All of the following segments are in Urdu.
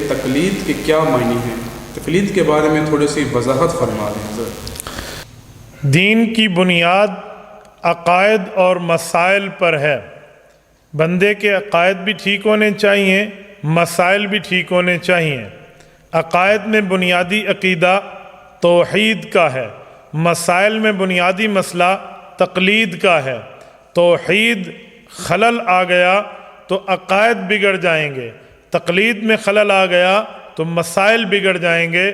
تقلید کے کیا معنی ہیں؟ تقلید کے بارے میں تھوڑی سی وضاحت فرما دیں حضرت۔ دین کی بنیاد عقائد اور مسائل پر ہے۔ بندے کے عقائد بھی ٹھیک ہونے چاہیے، مسائل بھی ٹھیک ہونے چاہیے۔ عقائد میں بنیادی عقیدہ توحید کا ہے، مسائل میں بنیادی مسئلہ تقلید کا ہے۔ توحید خلل آ گیا تو عقائد بگڑ جائیں گے، تقلید میں خلل آ گیا تو مسائل بگڑ جائیں گے۔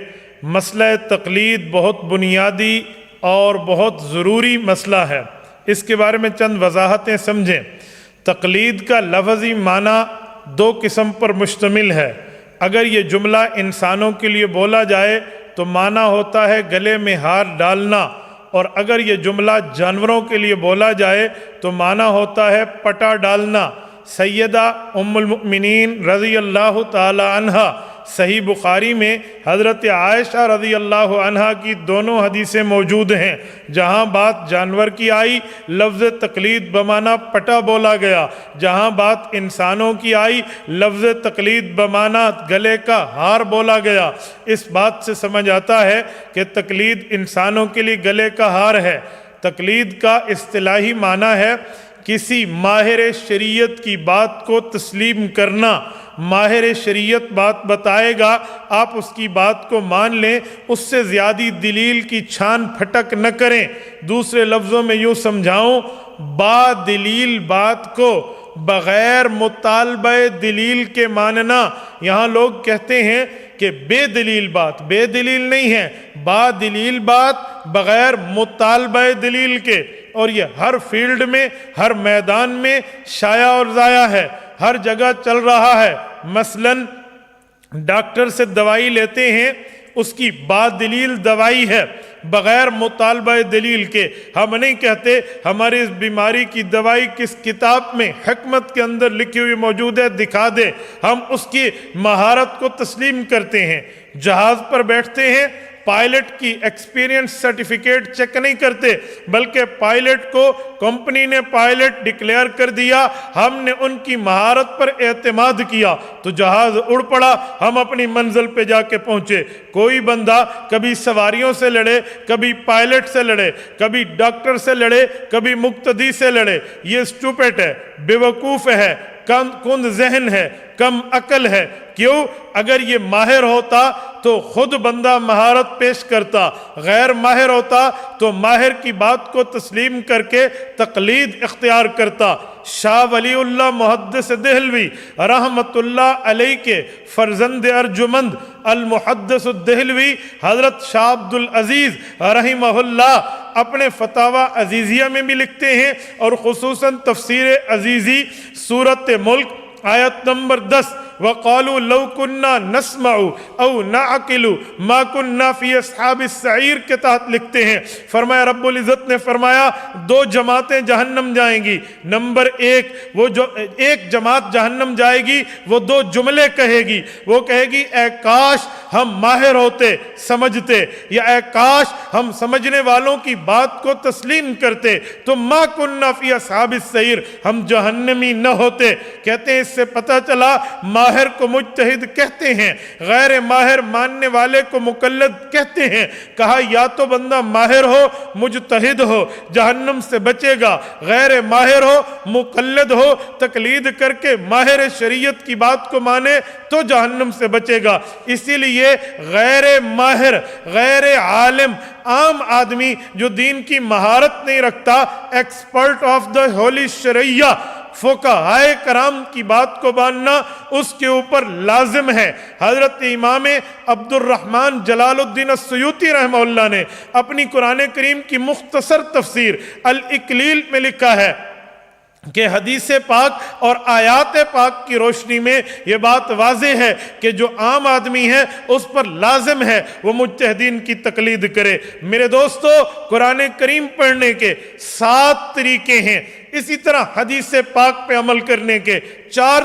مسئلہ تقلید بہت بنیادی اور بہت ضروری مسئلہ ہے، اس کے بارے میں چند وضاحتیں سمجھیں۔ تقلید کا لفظی معنی دو قسم پر مشتمل ہے۔ اگر یہ جملہ انسانوں کے لیے بولا جائے تو معنی ہوتا ہے گلے میں ہار ڈالنا، اور اگر یہ جملہ جانوروں کے لیے بولا جائے تو معنی ہوتا ہے پٹا ڈالنا۔ سیدہ ام المؤمنین رضی اللہ تعالی عنہا، صحیح بخاری میں حضرت عائشہ رضی اللہ عنہا کی دونوں حدیثیں موجود ہیں۔ جہاں بات جانور کی آئی لفظ تقلید بمعنی پٹا بولا گیا، جہاں بات انسانوں کی آئی لفظ تقلید بمعنی گلے کا ہار بولا گیا۔ اس بات سے سمجھ آتا ہے کہ تقلید انسانوں کے لیے گلے کا ہار ہے۔ تقلید کا اصطلاحی معنی ہے کسی ماہر شریعت کی بات کو تسلیم کرنا۔ ماہر شریعت بات بتائے گا، آپ اس کی بات کو مان لیں، اس سے زیادہ دلیل کی چھان پھٹک نہ کریں۔ دوسرے لفظوں میں یوں سمجھاؤں، با دلیل بات کو بغیر مطالبہ دلیل کے ماننا۔ یہاں لوگ کہتے ہیں کہ بے دلیل بات، بے دلیل نہیں ہے، با دلیل بات بغیر مطالبہ دلیل کے، اور یہ ہر فیلڈ میں، ہر میدان میں شائع اور ضائع ہے، ہر جگہ چل رہا ہے۔ مثلا ڈاکٹر سے دوائی لیتے ہیں، اس کی با دلیل دوائی ہے، بغیر مطالبہ دلیل کے۔ ہم نہیں کہتے ہماری اس بیماری کی دوائی کس کتاب میں حکمت کے اندر لکھی ہوئی موجود ہے، دکھا دے، ہم اس کی مہارت کو تسلیم کرتے ہیں۔ جہاز پر بیٹھتے ہیں، پائلٹ کی ایکسپیرینس سرٹیفکیٹ چیک نہیں کرتے، بلکہ پائلٹ کو کمپنی نے پائلٹ ڈکلیئر کر دیا، ہم نے ان کی مہارت پر اعتماد کیا تو جہاز اڑ پڑا، ہم اپنی منزل پہ جا کے پہنچے۔ کوئی بندہ کبھی سواریوں سے لڑے، کبھی پائلٹ سے لڑے، کبھی ڈاکٹر سے لڑے، کبھی مقتدی سے لڑے، یہ اسٹوپٹ ہے، بے وقوف ہے، کند ذہن ہے، کم عقل ہے۔ کیوں؟ اگر یہ ماہر ہوتا تو خود بندہ مہارت پیش کرتا، غیر ماہر ہوتا تو ماہر کی بات کو تسلیم کر کے تقلید اختیار کرتا۔ شاہ ولی اللہ محدث دہلوی رحمت اللہ علیہ کے فرزند ارجمند المحدث الدہلوی حضرت شاہ عبد العزیز رحمہ اللہ اپنے فتاوی عزیزیہ میں بھی لکھتے ہیں، اور خصوصاً تفسیر عزیزی سورۃ ملک آیت نمبر 10 وَقَالُوا لَوْ كُنَّا نَسْمَعُ أَوْ نَعْقِلُ مَا كُنَّا فِي أَصْحَابِ السَّعِيرِ کے تحت لکھتے ہیں۔ فرمایا رب العزت نے فرمایا دو جماعتیں جہنم جائیں گی۔ نمبر ایک، وہ جو ایک جماعت جہنم جائے گی وہ دو جملے کہے گی، وہ کہے گی اے کاش ہم ماہر ہوتے، سمجھتے، یا اے کاش ہم سمجھنے والوں کی بات کو تسلیم کرتے تو ما كُنَّا فِي أَصْحَابِ السَّعِيرِ، ہم جہنمی نہ ہوتے۔ کہتے ہیں اس سے پتہ چلا ماہر کو مجتہد کہتے ہیں، غیر ماہر ماننے والے کو مقلد کہتے ہیں۔ کہا یا تو بندہ ماہر ہو، مجتہد ہو، جہنم سے بچے گا، غیر ماہر ہو، مقلد ہو، تقلید کر کے ماہر شریعت کی بات کو مانے تو جہنم سے بچے گا۔ اسی لیے غیر ماہر، غیر عالم، عام آدمی جو دین کی مہارت نہیں رکھتا، ایکسپرٹ آف دا ہولی شریعہ، فقہائے کرام کی بات کو ماننا اس کے اوپر لازم ہے۔ حضرت امام عبد الرحمن جلال الدین السیوطی رحمہ اللہ نے اپنی قرآن کریم کی مختصر تفسیر الاکلیل میں لکھا ہے کہ حدیث پاک اور آیات پاک کی روشنی میں یہ بات واضح ہے کہ جو عام آدمی ہے اس پر لازم ہے وہ مجتہدین کی تقلید کرے۔ میرے دوستو، قرآن کریم پڑھنے کے 7 طریقے ہیں، اسی طرح حدیث پاک پہ عمل کرنے کے 4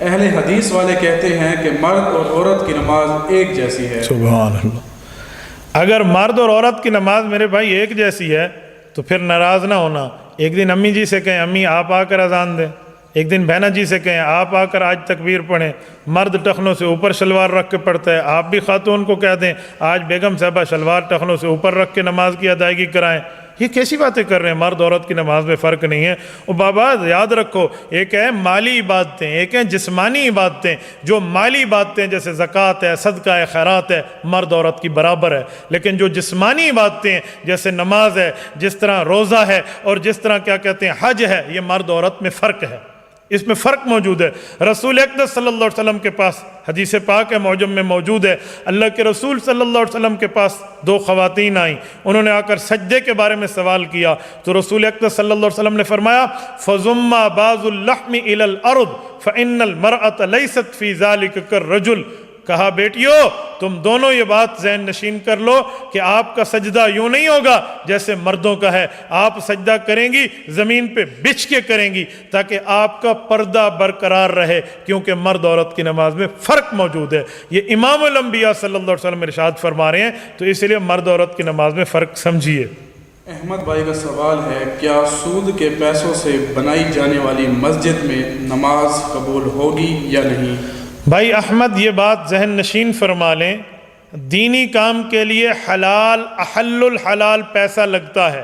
اہل حدیث والے کہتے ہیں کہ مرد اور عورت کی نماز ایک جیسی ہے۔ سبحان اللہ، اگر مرد اور عورت کی نماز میرے بھائی ایک جیسی ہے تو پھر ناراض نہ ہونا۔ ایک دن امی جی سے کہیں امی آپ آ کر اذان دیں، ایک دن بہنا جی سے کہیں آپ آ کر آج تکبیر پڑھیں۔ مرد ٹخنوں سے اوپر شلوار رکھ کے پڑھتا ہے، آپ بھی خاتون کو کہہ دیں آج بیگم صاحبہ شلوار ٹخنوں سے اوپر رکھ کے نماز کی ادائیگی کرائیں۔ یہ کیسی باتیں کر رہے ہیں؟ مرد عورت کی نماز میں فرق نہیں ہے۔ اور بابا یاد رکھو، ایک ہے مالی عبادتیں، ایک ہیں جسمانی عبادتیں۔ جو مالی عبادتیں جیسے زکوٰۃ ہے، صدقہ ہے، خیرات ہے، مرد عورت کی برابر ہے۔ لیکن جو جسمانی عبادتیں ہیں جیسے نماز ہے، جس طرح روزہ ہے، اور جس طرح کیا کہتے ہیں حج ہے، یہ مرد عورت میں فرق ہے، اس میں فرق موجود ہے۔ رسول اقدس صلی اللہ علیہ وسلم کے پاس حدیث پاک ہے، معجم میں موجود ہے، اللہ کے رسول صلی اللہ علیہ وسلم کے پاس دو خواتین آئیں، انہوں نے آ کر سجدے کے بارے میں سوال کیا تو رسول اقدس صلی اللہ علیہ وسلم نے فرمایا فَضُمَّ بَعْضُ اللَّحْمِ إِلَى الْأَرْضِ فَإِنَّ الْمَرْأَةَ لَيْسَتْ فِي ذَلِكَ كَالرَّجُلِ۔ کہا بیٹیو تم دونوں یہ بات ذہن نشین کر لو کہ آپ کا سجدہ یوں نہیں ہوگا جیسے مردوں کا ہے، آپ سجدہ کریں گی زمین پہ بچھ کے کریں گی تاکہ آپ کا پردہ برقرار رہے، کیونکہ مرد عورت کی نماز میں فرق موجود ہے۔ یہ امام الانبیاء صلی اللہ علیہ وسلم ارشاد فرما رہے ہیں، تو اس لیے مرد عورت کی نماز میں فرق سمجھیے۔ احمد بھائی کا سوال ہے، کیا سود کے پیسوں سے بنائی جانے والی مسجد میں نماز قبول ہوگی یا نہیں؟ بھائی احمد یہ بات ذہن نشین فرما لیں، دینی کام کے لیے حلال احل الحلال پیسہ لگتا ہے،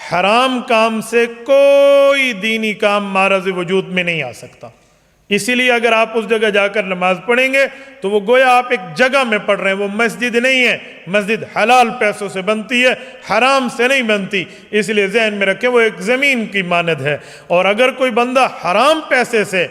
حرام کام سے کوئی دینی کام معرض وجود میں نہیں آ سکتا۔ اسی لیے اگر آپ اس جگہ جا کر نماز پڑھیں گے تو وہ گویا آپ ایک جگہ میں پڑھ رہے ہیں، وہ مسجد نہیں ہے۔ مسجد حلال پیسوں سے بنتی ہے، حرام سے نہیں بنتی، اس لیے ذہن میں رکھیں وہ ایک زمین کی مانند ہے۔ اور اگر کوئی بندہ حرام پیسے سے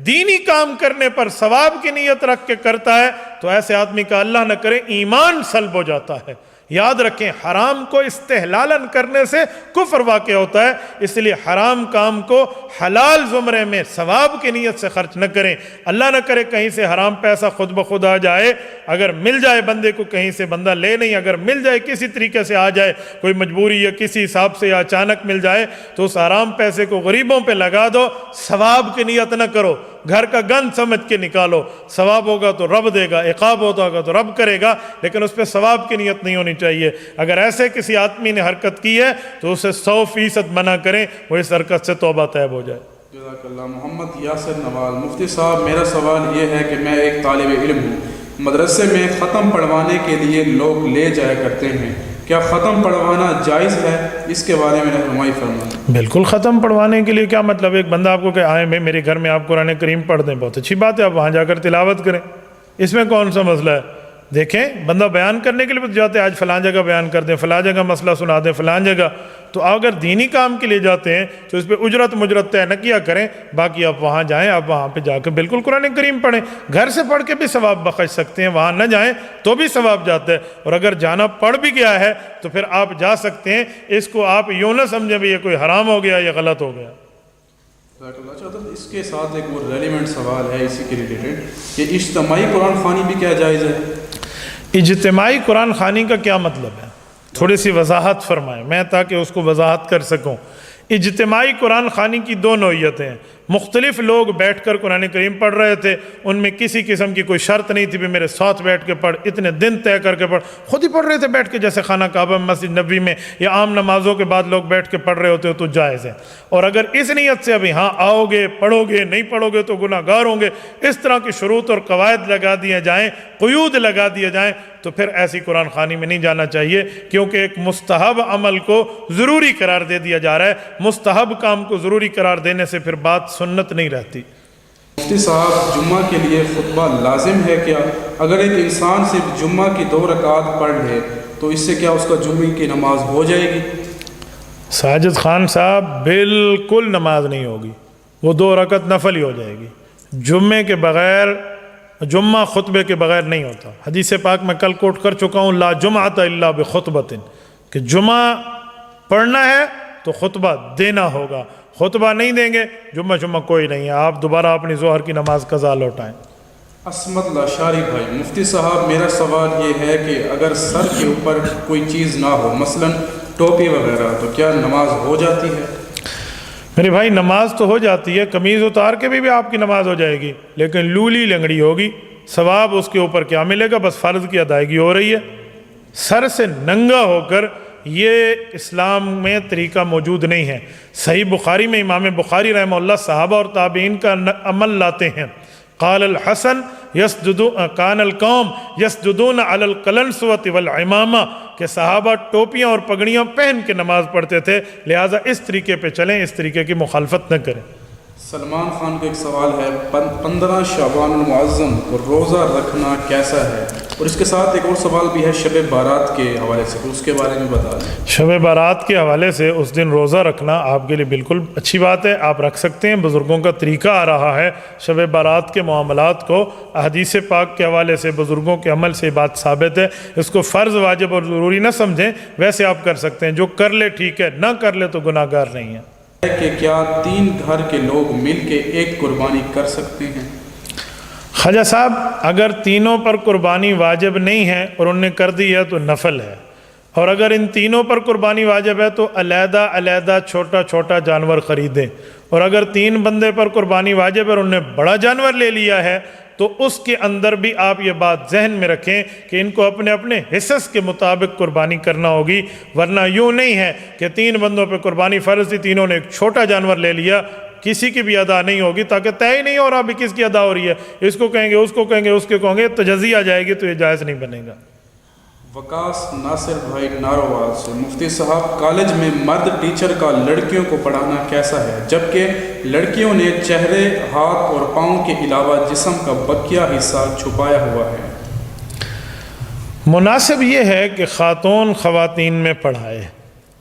دینی کام کرنے پر ثواب کی نیت رکھ کے کرتا ہے تو ایسے آدمی کا اللہ نہ کرے ایمان سلب ہو جاتا ہے۔ یاد رکھیں حرام کو استحلالن کرنے سے کفر واقع ہوتا ہے، اس لیے حرام کام کو حلال زمرے میں ثواب کی نیت سے خرچ نہ کریں۔ اللہ نہ کرے کہیں سے حرام پیسہ خود بخود آ جائے، اگر مل جائے بندے کو کہیں سے، بندہ لے نہیں، اگر مل جائے کسی طریقے سے آ جائے، کوئی مجبوری یا کسی حساب سے یا اچانک مل جائے تو اس حرام پیسے کو غریبوں پہ لگا دو، ثواب کی نیت نہ کرو، گھر کا گند سمجھ کے نکالو، ثواب ہوگا تو رب دے گا، عقاب ہوگا تو رب کرے گا، لیکن اس پہ ثواب کی نیت نہیں ہونی چاہیے۔ اگر ایسے کسی آدمی نے حرکت کی ہے تو اسے 100% منع کریں، وہ اس حرکت سے توبہ طیب ہو جائے۔ جزاک اللہ۔ محمد یاسر نوال، مفتی صاحب میرا سوال یہ ہے کہ میں ایک طالب علم ہوں، مدرسے میں ختم پڑھوانے کے لیے لوگ لے جایا کرتے ہیں، کیا ختم پڑھوانا جائز ہے؟ اس کے بارے میں رہنمائی فرمائیں۔ بالکل، ختم پڑھوانے کے لیے کیا مطلب؟ ایک بندہ آپ کو کہ آئیں میرے گھر میں آپ قرآن کریم پڑھ دیں، بہت اچھی بات ہے، آپ وہاں جا کر تلاوت کریں، اس میں کون سا مسئلہ ہے؟ دیکھیں بندہ بیان کرنے کے لیے بھی جاتے ہیں، آج فلاں جگہ بیان کر دیں، فلاں جگہ مسئلہ سنا دیں، فلاں جگہ، تو اگر دینی کام کے لیے جاتے ہیں تو اس پہ اجرت مجرت طے نہ کیا کریں، باقی آپ وہاں جائیں، آپ وہاں پہ جا کے بالکل قرآن کریم پڑھیں، گھر سے پڑھ کے بھی ثواب بخش سکتے ہیں، وہاں نہ جائیں تو بھی ثواب جاتا ہے، اور اگر جانا پڑ بھی گیا ہے تو پھر آپ جا سکتے ہیں، اس کو آپ یوں نہ سمجھیں بھی یہ کوئی حرام ہو گیا یا غلط ہو گیا۔ اس کے ساتھ ایک اور ریلیونٹ سوال ہے اسی کے ریلیٹڈ کہ اجتماعی قرآن خوانی بھی کیا جائز ہے؟ اجتماعی قرآن خوانی کا کیا مطلب ہے؟ تھوڑی سی وضاحت فرمائیں میں تاکہ اس کو وضاحت کر سکوں۔ اجتماعی قرآن خوانی کی دو نوعیتیں ہیں، مختلف لوگ بیٹھ کر قرآن کریم پڑھ رہے تھے، ان میں کسی قسم کی کوئی شرط نہیں تھی کہ میرے ساتھ بیٹھ کے پڑھ، اتنے دن طے کر کے پڑھ، خود ہی پڑھ رہے تھے بیٹھ کے، جیسے خانہ کعبہ میں، مسجد نبوی میں، یا عام نمازوں کے بعد لوگ بیٹھ کے پڑھ رہے ہوتے ہو تو جائز ہے۔ اور اگر اس نیت سے ابھی ہاں آؤ گے پڑھو گے، نہیں پڑھو گے تو گناہ گار ہوں گے، اس طرح کی شروط اور قواعد لگا دیے جائیں، قیود لگا دیے جائیں، تو پھر ایسی قرآن خوانی میں نہیں جانا چاہیے، کیونکہ ایک مستحب عمل کو ضروری قرار دے دیا جا رہا ہے، مستحب کام کو ضروری قرار دینے سے پھر بات سنت نہیں رہتی۔ مفتی صاحب جمعہ کے لیے خطبہ لازم ہے کیا؟ اگر ایک انسان صرف جمعہ کی 2 رکعت پڑھ لے تو اس سے کیا اس کا جمعے کی نماز ہو جائے گی؟ ساجد خان صاحب بالکل نماز نہیں ہوگی، وہ 2 رکعت نفل ہی ہو جائے گی۔ جمعے کے بغیر، جمعہ خطبے کے بغیر نہیں ہوتا۔ حدیث پاک میں کل کوٹ کر چکا ہوں، لا جمعۃ الا بخطبۃ، کہ جمعہ پڑھنا ہے تو خطبہ دینا ہوگا، خطبہ نہیں دیں گے جمعہ کوئی نہیں ہے، آپ دوبارہ اپنی ظہر کی نماز قضا لوٹائیں۔ عصمت لاشاری بھائی، مفتی صاحب میرا سوال یہ ہے کہ اگر سر کے اوپر کوئی چیز نہ ہو، مثلا ٹوپی وغیرہ، تو کیا نماز ہو جاتی ہے؟ میرے بھائی نماز تو ہو جاتی ہے، قمیض اتار کے بھی آپ کی نماز ہو جائے گی، لیکن لولی لنگڑی ہوگی، ثواب اس کے اوپر کیا ملے گا؟ بس فرض کی ادائیگی ہو رہی ہے۔ سر سے ننگا ہو کر یہ اسلام میں طریقہ موجود نہیں ہے۔ صحیح بخاری میں امام بخاری رحمہ اللہ صحابہ اور تابعین کا عمل لاتے ہیں۔ قال الحسن کان القوم یسجدون علی القلنسوۃ والعمامہ، کہ صحابہ ٹوپیاں اور پگڑیاں پہن کے نماز پڑھتے تھے، لہٰذا اس طریقے پہ چلیں، اس طریقے کی مخالفت نہ کریں۔ سلمان خان کا ایک سوال ہے، 15 شعبان المعظم اور روزہ رکھنا کیسا ہے؟ اور اس کے ساتھ ایک اور سوال بھی ہے شب بارات کے حوالے سے، اس کے بارے میں بتا دیں۔ شب بارات کے حوالے سے اس دن روزہ رکھنا آپ کے لیے بالکل اچھی بات ہے، آپ رکھ سکتے ہیں، بزرگوں کا طریقہ آ رہا ہے شب بارات کے معاملات کو حدیث پاک کے حوالے سے، بزرگوں کے عمل سے بات ثابت ہے۔ اس کو فرض، واجب اور ضروری نہ سمجھیں، ویسے آپ کر سکتے ہیں، جو کر لے ٹھیک ہے، نہ کر لے تو گناہ گار نہیں ہے۔ کہ کیا 3 گھر کے لوگ مل کے ایک قربانی کر سکتے ہیں؟ خواجہ صاحب، اگر تینوں پر قربانی واجب نہیں ہے اور انہوں نے کر دی ہے تو نفل ہے، اور اگر ان تینوں پر قربانی واجب ہے تو علیحدہ علیحدہ چھوٹا چھوٹا جانور خریدیں، اور اگر 3 بندے پر قربانی واجب ہے اور انہوں نے بڑا جانور لے لیا ہے تو اس کے اندر بھی آپ یہ بات ذہن میں رکھیں کہ ان کو اپنے اپنے حصص کے مطابق قربانی کرنا ہوگی، ورنہ یوں نہیں ہے کہ 3 بندوں پہ قربانی فرض تھی، تینوں نے ایک چھوٹا جانور لے لیا، کسی کی بھی ادا نہیں ہوگی، تاکہ طے ہی نہیں ہو رہا بھی کس کی ادا ہو رہی ہے، اس کو کہیں گے، اس کو کہیں گے، اس کے کہیں گے، تجزیہ آ جائے گی تو یہ جائز نہیں بنے گا۔ وکاس ناصر بھائی ناروال سے، مفتی صاحب کالج میں مرد ٹیچر کا لڑکیوں کو پڑھانا کیسا ہے، جبکہ لڑکیوں نے چہرے، ہاتھ اور پاؤں کے علاوہ جسم کا بقیہ حصہ چھپایا ہوا ہے؟ مناسب یہ ہے کہ خاتون خواتین میں پڑھائے،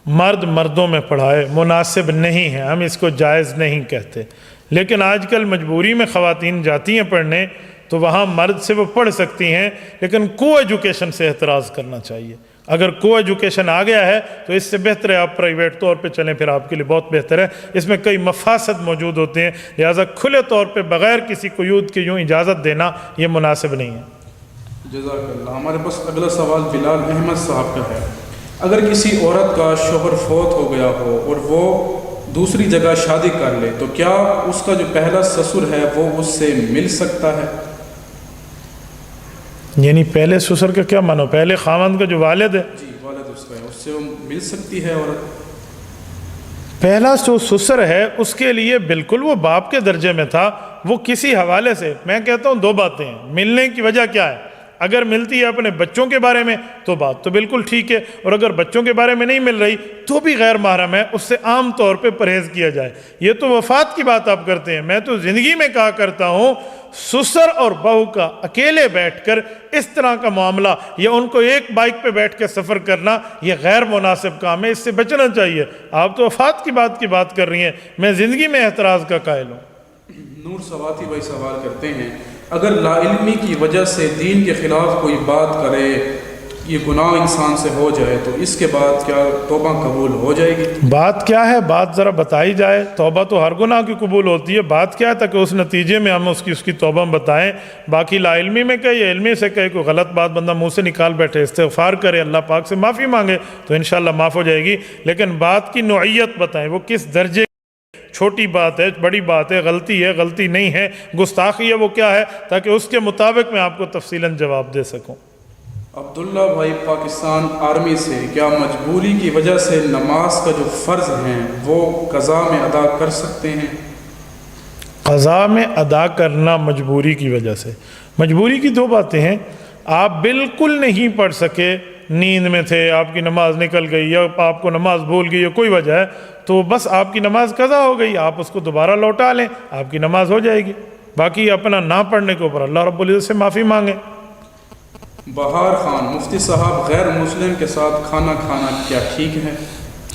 مرد مردوں میں پڑھائے، مناسب نہیں ہے، ہم اس کو جائز نہیں کہتے، لیکن آج کل مجبوری میں خواتین جاتی ہیں پڑھنے تو وہاں مرد سے وہ پڑھ سکتی ہیں، لیکن کو ایجوکیشن سے اعتراض کرنا چاہیے۔ اگر کو ایجوکیشن آ گیا ہے تو اس سے بہتر ہے آپ پرائیویٹ طور پہ چلیں، پھر آپ کے لیے بہت بہتر ہے، اس میں کئی مفاسد موجود ہوتے ہیں، لہٰذا کھلے طور پہ بغیر کسی قیود کے یوں اجازت دینا یہ مناسب نہیں ہے۔ جزاک اللہ۔ ہمارے پاس اگلا سوال بلال احمد صاحب کا ہے، اگر کسی عورت کا شوہر فوت ہو گیا ہو اور وہ دوسری جگہ شادی کر لے تو کیا اس کا جو پہلا سسر ہے وہ اس سے مل سکتا ہے؟ یعنی پہلے سسر کا کیا مانو؟ پہلے خاوند کا جو والد ہے، جی والد اس کا ہے، اس سے وہ مل سکتی ہے عورت؟ پہلا جو سسر ہے اس کے لیے بالکل وہ باپ کے درجے میں تھا، وہ کسی حوالے سے، میں کہتا ہوں 2 باتیں ہیں، ملنے کی وجہ کیا ہے؟ اگر ملتی ہے اپنے بچوں کے بارے میں تو بات تو بالکل ٹھیک ہے، اور اگر بچوں کے بارے میں نہیں مل رہی تو بھی غیر محرم ہے، اس سے عام طور پہ پرہیز کیا جائے۔ یہ تو وفات کی بات آپ کرتے ہیں، میں تو زندگی میں کہا کرتا ہوں سسر اور بہو کا اکیلے بیٹھ کر اس طرح کا معاملہ یا ان کو ایک بائک پہ بیٹھ کے سفر کرنا یہ غیر مناسب کام ہے، اس سے بچنا چاہیے۔ آپ تو وفات کی بات کر رہی ہیں، میں زندگی میں احتراز کا قائل ہوں۔ نور سواتی بھائی سوال کرتے ہیں، اگر لا علمی کی وجہ سے دین کے خلاف کوئی بات کرے، یہ گناہ انسان سے ہو جائے تو اس کے بعد کیا توبہ قبول ہو جائے گی؟ بات کیا ہے؟ بات ذرا بتائی جائے۔ توبہ تو ہر گناہ کی قبول ہوتی ہے، بات کیا ہے تاکہ اس نتیجے میں ہم اس کی توبہ بتائیں۔ باقی لا علمی میں کہے یا علمی سے کہے، کوئی غلط بات بندہ منہ سے نکال بیٹھے، استغفار کرے، اللہ پاک سے معافی مانگے تو انشاءاللہ معاف ہو جائے گی، لیکن بات کی نوعیت بتائیں، وہ کس درجے، چھوٹی بات ہے، بڑی بات ہے، غلطی ہے، غلطی نہیں ہے، گستاخی ہے، وہ کیا ہے، تاکہ اس کے مطابق میں آپ کو تفصیلاً جواب دے سکوں۔ عبداللہ بھائی پاکستان آرمی سے، کیا مجبوری کی وجہ سے نماز کا جو فرض ہیں وہ قضا میں ادا کر سکتے ہیں؟ قضا میں ادا کرنا مجبوری کی وجہ سے، مجبوری کی 2 باتیں ہیں، آپ بالکل نہیں پڑھ سکے، نیند میں تھے، آپ کی نماز نکل گئی یا آپ کو نماز بھول گئی یا کوئی وجہ ہے تو بس آپ کی نماز قضا ہو گئی، آپ اس کو دوبارہ لوٹا لیں، آپ کی نماز ہو جائے گی۔ باقی اپنا نہ پڑھنے کے اوپر اللہ رب العزت سے معافی مانگیں۔ بہار خان، مفتی صاحب غیر مسلم کے ساتھ کھانا کھانا کیا ٹھیک ہے؟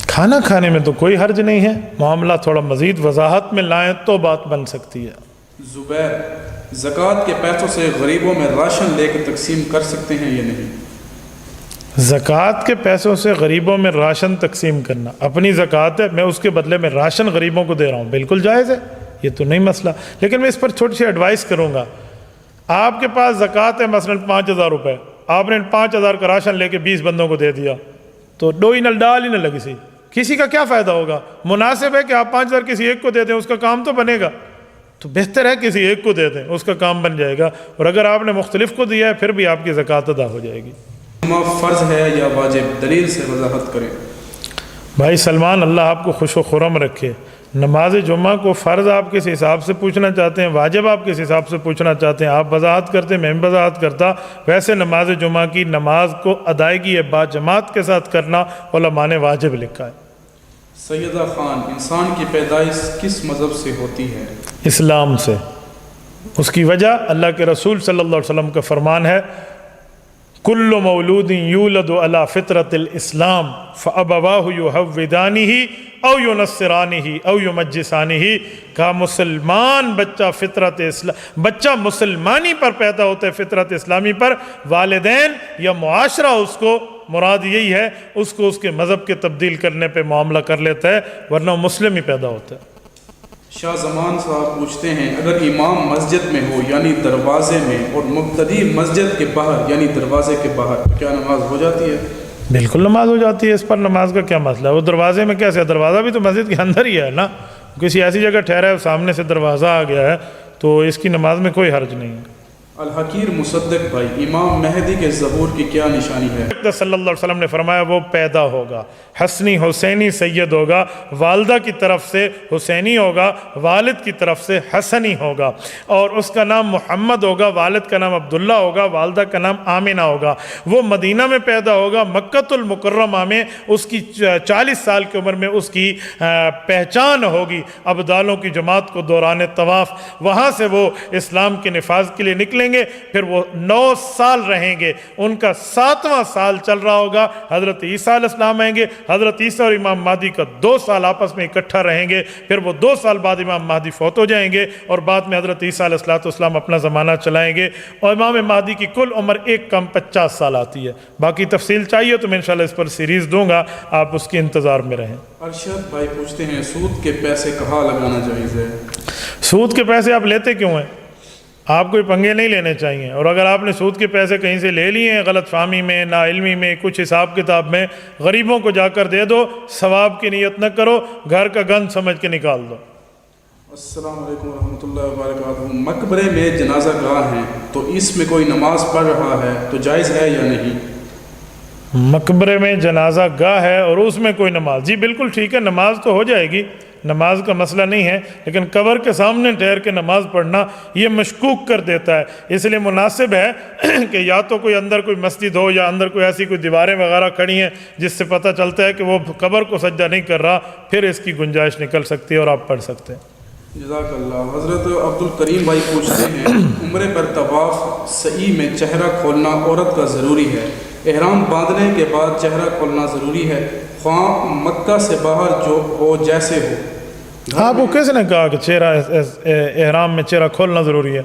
کھانا کھانے میں تو کوئی حرج نہیں ہے، معاملہ تھوڑا مزید وضاحت میں لائیں تو بات بن سکتی ہے۔ زبیر، زکوٰۃ کے پیسوں سے غریبوں میں راشن لے کے تقسیم کر سکتے ہیں یا نہیں؟ زکوٰۃ کے پیسوں سے غریبوں میں راشن تقسیم کرنا، اپنی زکوٰۃ ہے، میں اس کے بدلے میں راشن غریبوں کو دے رہا ہوں، بالکل جائز ہے، یہ تو نہیں مسئلہ، لیکن میں اس پر چھوٹی سی ایڈوائس کروں گا۔ آپ کے پاس زکوٰۃ ہے مثلاً 5000 روپے، آپ نے 5000 کا راشن لے کے 20 بندوں کو دے دیا تو ڈوئی نل ڈال ہی نہ لگی سی، کسی کا کیا فائدہ ہوگا؟ مناسب ہے کہ آپ 5,000 کسی ایک کو دے دیں، اس کا کام تو بنے گا، تو بہتر ہے کسی ایک کو دے دیں، اس کا کام بن جائے گا، اور اگر آپ نے مختلف کو دیا ہے پھر بھی آپ کی زکوٰۃ ادا ہو جائے گی۔ فرض ہے یا واجب، دلیل سے وضاحت کریں۔ بھائی سلمان، اللہ آپ کو خوش و خرم رکھے، نماز جمعہ کو فرض آپ کس حساب سے پوچھنا چاہتے ہیں، واجب آپ کس حساب سے پوچھنا چاہتے ہیں، آپ وضاحت کرتے ہیں، میں بھی وضاحت کرتا۔ ویسے نماز جمعہ کی نماز کو ادائیگی با جماعت کے ساتھ کرنا علماء نے واجب لکھا ہے۔ سیدہ خان، انسان کی پیدائش کس مذہب سے ہوتی ہے؟ اسلام سے۔ اس کی وجہ اللہ کے رسول صلی اللہ علیہ وسلم کا فرمان ہے، کل مولود یولد علی فطرت الاسلام فابواہ یحودانہ او ینصرانہ او یمجسانہ۔ کہا مسلمان بچہ مسلمانی پر پیدا ہوتا ہے، فطرت اسلامی پر، والدین یا معاشرہ اس کو، مراد یہی ہے، اس کو اس کے مذہب کے تبدیل کرنے پہ معاملہ کر لیتا ہے، ورنہ مسلم ہی پیدا ہوتا ہے۔ شاہ زمان صاحب پوچھتے ہیں، اگر امام مسجد میں ہو یعنی دروازے میں، اور مقتدی مسجد کے باہر یعنی دروازے کے باہر، تو کیا نماز ہو جاتی ہے؟ بالکل نماز ہو جاتی ہے، اس پر نماز کا کیا مسئلہ ہے؟ وہ دروازے میں کیسے؟ دروازہ بھی تو مسجد کے اندر ہی ہے نا، کسی ایسی جگہ ٹھہرا ہے سامنے سے دروازہ آ گیا ہے تو اس کی نماز میں کوئی حرج نہیں ہے۔ الحقیر مصدق بھائی، امام مہدی کے ظہور کی کیا نشانی ہے؟ صلی اللہ علیہ وسلم نے فرمایا وہ پیدا ہوگا، حسنی حسینی سید ہوگا، والدہ کی طرف سے حسینی ہوگا، والد کی طرف سے حسنی ہوگا، اور اس کا نام محمد ہوگا، والد کا نام عبداللہ ہوگا، والدہ کا نام آمنہ ہوگا۔ وہ مدینہ میں پیدا ہوگا، مکۃ المکرمہ میں اس کی 40 سال کی عمر میں اس کی پہچان ہوگی ابدالوں کی جماعت کو دوران طواف، وہاں سے وہ اسلام کے نفاذ کے لیے نکلیں گے، پھر وہ 9 سال رہیں گے، ان کا 7واں سال چل رہا ہوگا، حضرت عیسیٰ علیہ السلام آئیں گے، حضرت عیسیٰ اور امام مہدی کا 2 سال آپس میں اکٹھا رہیں گے، پھر وہ 2 سال بعد امام مہدی فوت ہو جائیں گے، اور بعد میں حضرت عیسیٰ علیہ السلام اپنا زمانہ چلائیں گے، اور امام مہدی کی کل عمر 1 کم 50 سال آتی ہے۔ باقی تفصیل چاہیے تو میں انشاءاللہ اس پر سیریز دوں گا، آپ اس کے انتظار میں رہیں۔ ارشد بھائی پوچھتے ہیں، سود کے پیسے کہاں لگانا جائز ہے؟ سود کے پیسے آپ لیتے کیوں ہیں؟ آپ کوئی پنگے نہیں لینے چاہیے، اور اگر آپ نے سود کے پیسے کہیں سے لے لیے ہیں غلط فہمی میں، نا علمی میں، کچھ حساب کتاب میں، غریبوں کو جا کر دے دو، ثواب کی نیت نہ کرو، گھر کا گند سمجھ کے نکال دو۔ السلام علیکم ورحمۃ اللہ وبرکاتہ۔ مقبرے میں جنازہ گاہ ہیں تو اس میں کوئی نماز پڑھ رہا ہے تو جائز ہے یا نہیں؟ مقبرے میں جنازہ گاہ ہے اور اس میں کوئی نماز، جی بالکل ٹھیک ہے، نماز تو ہو جائے گی، نماز کا مسئلہ نہیں ہے، لیکن قبر کے سامنے ٹھہر کے نماز پڑھنا یہ مشکوک کر دیتا ہے۔ اس لیے مناسب ہے کہ یا تو کوئی اندر کوئی مسجد ہو یا اندر کوئی ایسی کوئی دیواریں وغیرہ کھڑی ہیں جس سے پتہ چلتا ہے کہ وہ قبر کو سجدہ نہیں کر رہا، پھر اس کی گنجائش نکل سکتی ہے اور آپ پڑھ سکتے ہیں۔ جزاک اللہ۔ حضرت عبد الکریم بھائی پوچھتے ہیں، عمرے پر طواف سعی میں چہرہ کھولنا عورت کا ضروری ہے، احرام باندھنے کے بعد چہرہ کھولنا ضروری ہے، خواہ مکہ سے باہر جو ہو جیسے ہو؟ آپ کو کس نے کہا کہ احرام میں چہرہ کھولنا ضروری ہے؟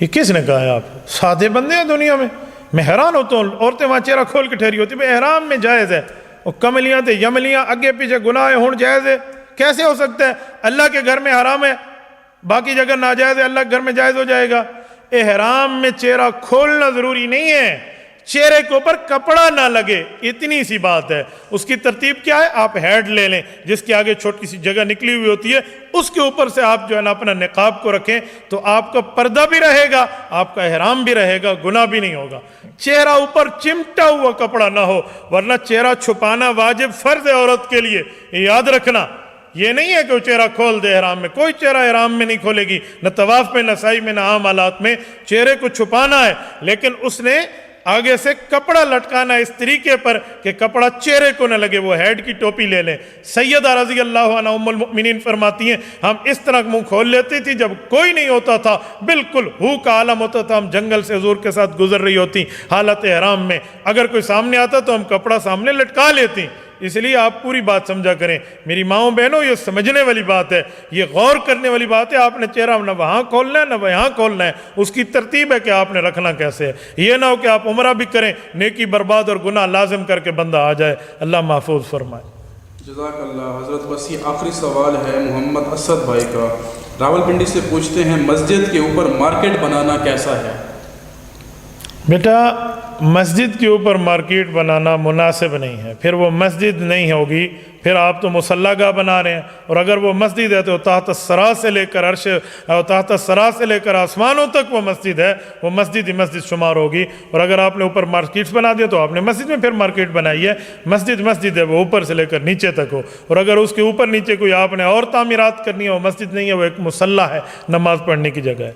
یہ کس نے کہا ہے؟ آپ سادے بندے ہیں دنیا میں، میں حیران ہوتا ہوں، عورتیں وہاں چہرہ کھول کے ٹھہری ہوتی ہیں، احرام میں جائز ہے، وہ کملیاں تھے یملیاں اگے پیچھے گناہ ہون جائز ہے، کیسے ہو سکتا ہے؟ اللہ کے گھر میں حرام ہے، باقی جگہ ناجائز ہے، اللہ کے گھر میں جائز ہو جائے گا؟ احرام میں چہرہ کھولنا ضروری نہیں ہے، چہرے کے اوپر کپڑا نہ لگے، اتنی سی بات ہے۔ اس کی ترتیب کیا ہے؟ آپ ہیڈ لے لیں، جس کے آگے چھوٹی سی جگہ نکلی ہوئی ہوتی ہے، اس کے اوپر سے آپ جو ہے نا اپنا نقاب کو رکھیں، تو آپ کا پردہ بھی رہے گا، آپ کا احرام بھی رہے گا، گناہ بھی نہیں ہوگا۔ چہرہ اوپر چمٹا ہوا کپڑا نہ ہو، ورنہ چہرہ چھپانا واجب فرض ہے عورت کے لیے، یہ یاد رکھنا۔ یہ نہیں ہے کہ وہ چہرہ کھول دے احرام میں، کوئی چہرہ احرام میں نہیں کھولے گی، نہ طواف میں، نہ سعی میں، نہ عام حالات میں۔ چہرے کو چھپانا ہے، لیکن اس نے آگے سے کپڑا لٹکانا اس طریقے پر کہ کپڑا چہرے کو نہ لگے، وہ ہیڈ کی ٹوپی لے لیں۔ سیدہ رضی اللہ عنہ ام المؤمنین فرماتی ہیں، ہم اس طرح منہ کھول لیتی تھی جب کوئی نہیں ہوتا تھا، بالکل ہو کا عالم ہوتا تھا، ہم جنگل سے حضور کے ساتھ گزر رہی ہوتی حالت احرام میں، اگر کوئی سامنے آتا تو ہم کپڑا سامنے لٹکا لیتی۔ اس لیے آپ پوری بات سمجھا کریں میری ماؤں بہنوں، یہ سمجھنے والی بات ہے، یہ غور کرنے والی بات ہے۔ آپ نے چہرہ نہ وہاں کھولنا ہے نہ وہاں کھولنا ہے، اس کی ترتیب ہے کہ آپ نے رکھنا کیسے ہے۔ یہ نہ ہو کہ آپ عمرہ بھی کریں، نیکی برباد اور گناہ لازم کر کے بندہ آ جائے، اللہ محفوظ فرمائے۔ جزاک اللہ۔ حضرت وسیع آخری سوال ہے محمد اسد بھائی کا، راولپنڈی سے پوچھتے ہیں، مسجد کے اوپر مارکیٹ بنانا کیسا ہے؟ بیٹا مسجد کے اوپر مارکیٹ بنانا مناسب نہیں ہے، پھر وہ مسجد نہیں ہوگی، پھر آپ تو مصلی گاہ بنا رہے ہیں، اور اگر وہ مسجد ہے تو تحت الثری سے لے کر عرش اور تحت الثری سے لے کر آسمانوں تک وہ مسجد ہے، وہ مسجد ہی مسجد شمار ہوگی۔ اور اگر آپ نے اوپر مارکیٹس بنا دیا تو آپ نے مسجد میں پھر مارکیٹ بنائی ہے، مسجد مسجد ہے وہ اوپر سے لے کر نیچے تک ہو، اور اگر اس کے اوپر نیچے کوئی آپ نے اور تعمیرات کرنی ہے وہ مسجد نہیں ہے، وہ ایک مصلی ہے، نماز پڑھنے کی جگہ ہے۔